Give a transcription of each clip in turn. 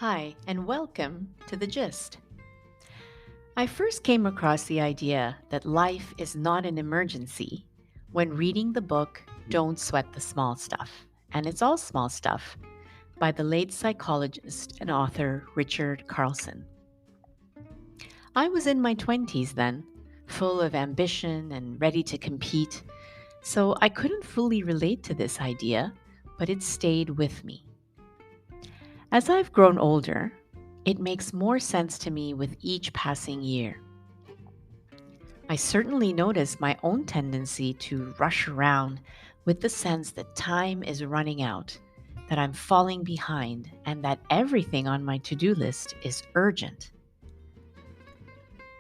Hi, and welcome to The Gist. I first came across the idea that life is not an emergency when reading the book Don't Sweat the Small Stuff, and it's all small stuff, by the late psychologist and author Richard Carlson. I was in my 20s then, full of ambition and ready to compete, so I couldn't fully relate to this idea, but it stayed with me. As I've grown older, it makes more sense to me with each passing year. I certainly notice my own tendency to rush around with the sense that time is running out, that I'm falling behind, and that everything on my to do list is urgent.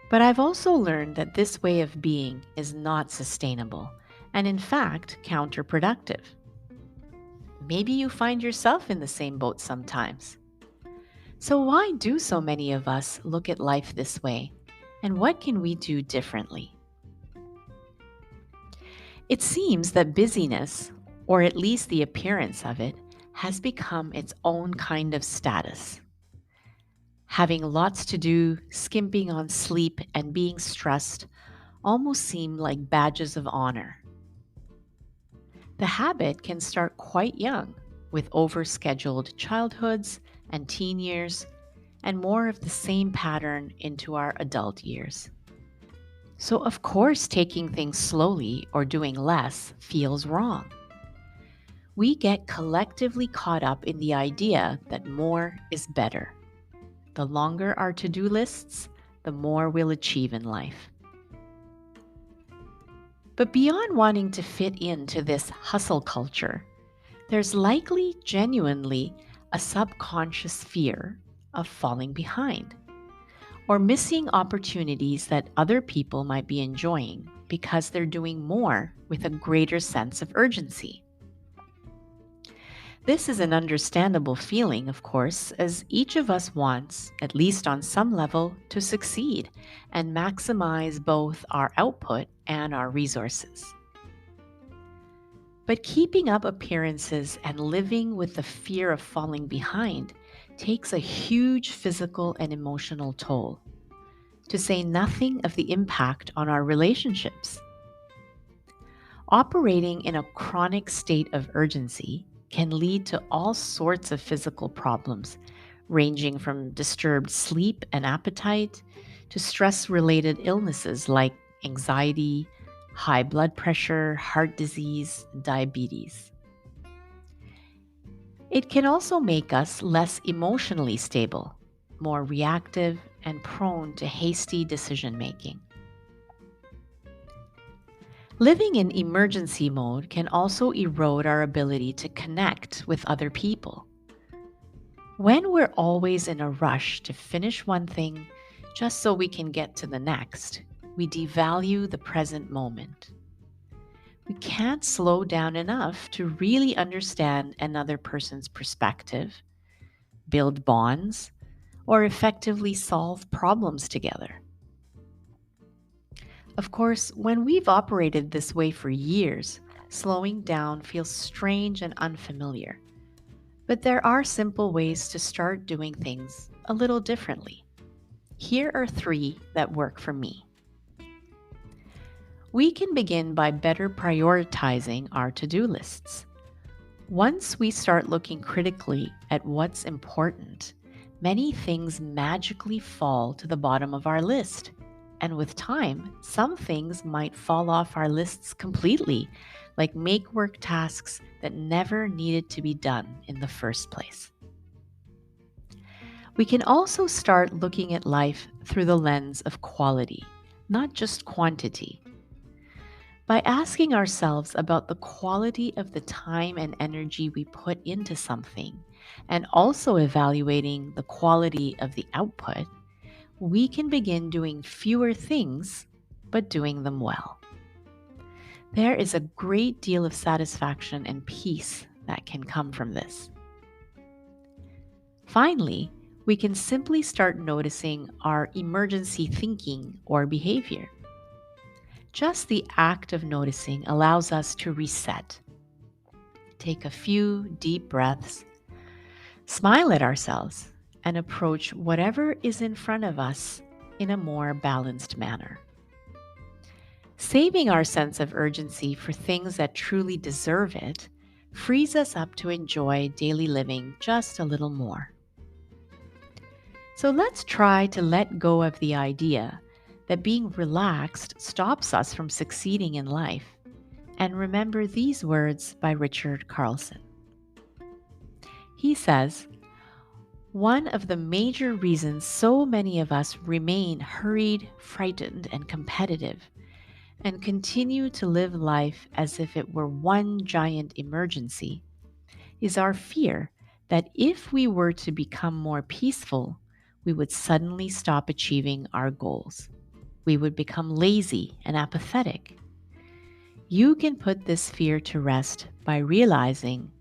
But I've also learned that this way of being is not sustainable and, in fact, counterproductive. Maybe you find yourself in the same boat sometimes. So, why do so many of us look at life this way? And what can we do differently? It seems that busyness, or at least the appearance of it, has become its own kind of status. Having lots to do, skimping on sleep, and being stressed almost seem like badges of honor. The habit can start quite young, with overscheduled childhoods and teen years, and more of the same pattern into our adult years. So, of course, taking things slowly or doing less feels wrong. We get collectively caught up in the idea that more is better. The longer our to do lists, the more we'll achieve in life. But beyond wanting to fit into this hustle culture, there's likely genuinely a subconscious fear of falling behind or missing opportunities that other people might be enjoying because they're doing more with a greater sense of urgency. This is an understandable feeling, of course, as each of us wants, at least on some level, to succeed and maximize both our output and our resources. But keeping up appearances and living with the fear of falling behind takes a huge physical and emotional toll, to say nothing of the impact on our relationships. Operating in a chronic state of urgency can lead to all sorts of physical problems, ranging from disturbed sleep and appetite to stress related illnesses like anxiety, high blood pressure, heart disease, diabetes. It can also make us less emotionally stable, more reactive, and prone to hasty decision making. Living in emergency mode can also erode our ability to connect with other people. When we're always in a rush to finish one thing just so we can get to the next, we devalue the present moment. We can't slow down enough to really understand another person's perspective, build bonds, or effectively solve problems together. Of course, when we've operated this way for years, slowing down feels strange and unfamiliar. But there are simple ways to start doing things a little differently. Here are three that work for me. We can begin by better prioritizing our to do lists. Once we start looking critically at what's important, many things magically fall to the bottom of our list. And with time, some things might fall off our lists completely, like make work tasks that never needed to be done in the first place. We can also start looking at life through the lens of quality, not just quantity. By asking ourselves about the quality of the time and energy we put into something, and also evaluating the quality of the output, we can begin doing fewer things, but doing them well. There is a great deal of satisfaction and peace that can come from this. Finally, we can simply start noticing our emergency thinking or behavior. Just the act of noticing allows us to reset. Take a few deep breaths, smile at ourselves, and approach whatever is in front of us in a more balanced manner. Saving our sense of urgency for things that truly deserve it frees us up to enjoy daily living just a little more. So let's try to let go of the idea that being relaxed stops us from succeeding in life, and remember these words by Richard Carlson. He says, "One of the major reasons so many of us remain hurried, frightened, and competitive and continue to live life as if it were one giant emergency is our fear that if we were to become more peaceful, we would suddenly stop achieving our goals. We would become lazy and apathetic. You can put this fear to rest by realizing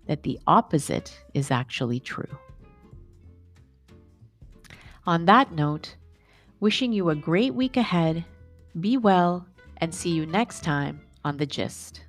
that the opposite is actually true." On that note, wishing you a great week ahead, be well, and see you next time on The Gist.